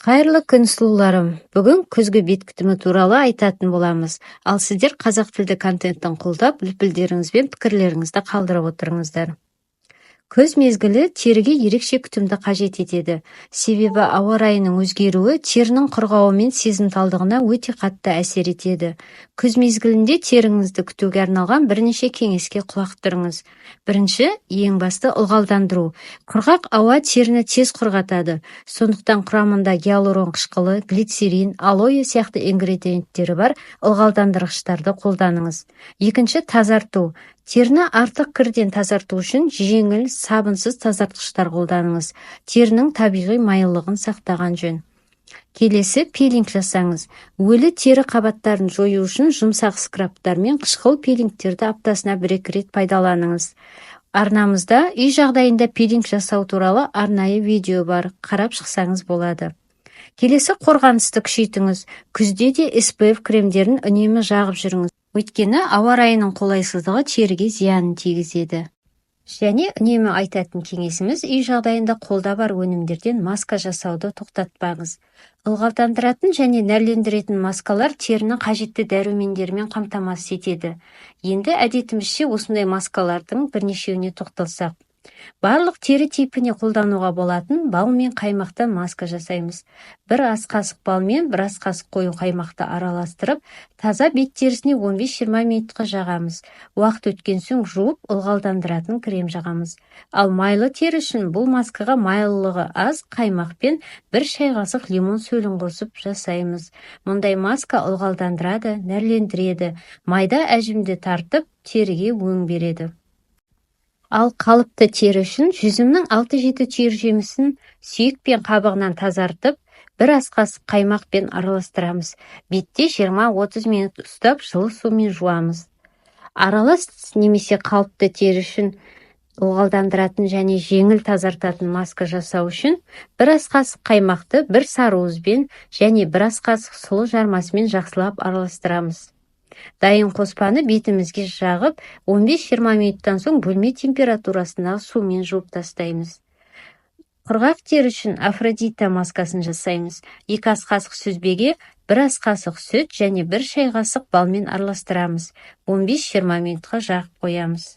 Қайырлы күн сұлуларым. Бүгін күзгі бет күтімі туралы айтатын боламыз. Ал сіздер қазақ тілді контенттің қолдап, үлпілдеріңіз бен пікірлеріңізді қалдырып отырыңыздар. Күз мезгілі теріге ерекше күтімді қажет етеді. Себебі ауа райының өзгеруі терінің құрғауы мен сезімталдығына өте қатты әсер етеді. Күз мезгілінде теріңізді күтуге арналған бірнеше кеңеске құлақ түріңіз. Бірінші, ең басты ылғалдандыру. Құрғақ ауа теріні тез құрғатады. Сондықтан құрамында гиалурон қышқылы, глицерин, алоэ сияқты ингредиенттері бар ылғалдандырғыштарды қолданыңыз. Екінші, тазарту. Теріні артық кірден тазарту үшін жеңіл, сабынсыз тазартқыштар қолданыңыз. Терінің табиғи майлылығын сақтаған жөн. Келесі, пилинг жасаңыз. Өлі тері қабаттарын жою үшін жұмсақ скрабтар мен қышқыл пилингтерді аптасына 1-2 рет пайдаланыңыз. Арнамызда үй жағдайында пилинг жасау туралы арнайы видео бар, қарап шықсаңыз болады. Келесі, қорғанысты күшейтіңіз. Күзде де SPF кремдерін үнемі жағып жүріңіз. Өйткені ауа райының қолайсыздығы теріге зиянын тигізеді. Және үнемі айтатын кеңесіміз, үй жағдайында қолда бар өнімдерден маска жасауды тоқтатпаңыз. Ылғалдандыратын және нәрлендіретін маскалар терінің қажетті дәрумендерімен қамтамасыз етеді. Енді әдетімізше осындай маскалардың бірнешеуіне тоқталсақ. Барлық тері типіне қолдануға болатын бал мен қаймақтан маска жасаймыз. Бір ас қасық бал мен бір ас қасық қою қаймақты араластырып, таза бет терісіне 15-20 минутқа жағамыз. Уақыт өткен соң жуып, ылғалдандыратын крем жағамыз. Ал майлы тері үшін бұл маскаға майлылығы аз қаймақ пен 1 шай қасық лимон сөлін қосып жасаймыз. Мұндай маска ылғалдандырады, нәрлендіреді, майда әжімді тартып, теріге өң береді. Ал қалыпты тері үшін жүзімнің 6-7 түйір жемісін сүйек пен қабығынан тазартып, 1 ас қасық қаймақпен араластырамыз. Бетте 20-30 минут ұстап, жылы сумен жуамыз. Аралас немесе қалыпты тері үшін ылғалдандыратын және жеңіл тазартатын маска жасау үшін 1 ас қасық қаймақты 1 сарыуызбен және 1 ас қасық сұлы жармасымен жақсылап араластырамыз. Дайын қоспаны бетімізге жағып, 15-20 минуттан соң бөлме температурасындағы сумен жуып тастаймыз. Құрғақ тері үшін Афродита маскасын жасаймыз. 2 ас қасық сүзбеге 1 ас қасық сүт және 1 шай қасық балмен араластырамыз. 15-20 минутқа жағып қоямыз.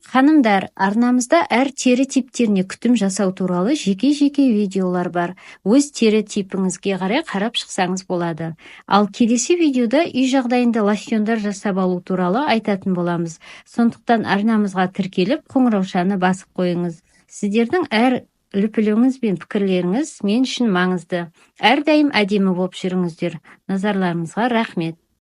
Ханымдар, арнамызда әр тері типтеріне күтім жасау туралы жеке-жеке видеолар бар. Өз тері типіңізге қарай қарап шықсаңыз болады. Ал келесі видеода үй жағдайында лосьондар жасап алу туралы айтатын боламыз. Сондықтан арнамызға тіркеліп, қоңыраушаны басып қойыңыз. Сіздердің әр үлпіліңіз бен пікірлеріңіз мен үшін маңызды. Әрдайым әдемі болып жүріңіздер. Назарларыңызға рахмет.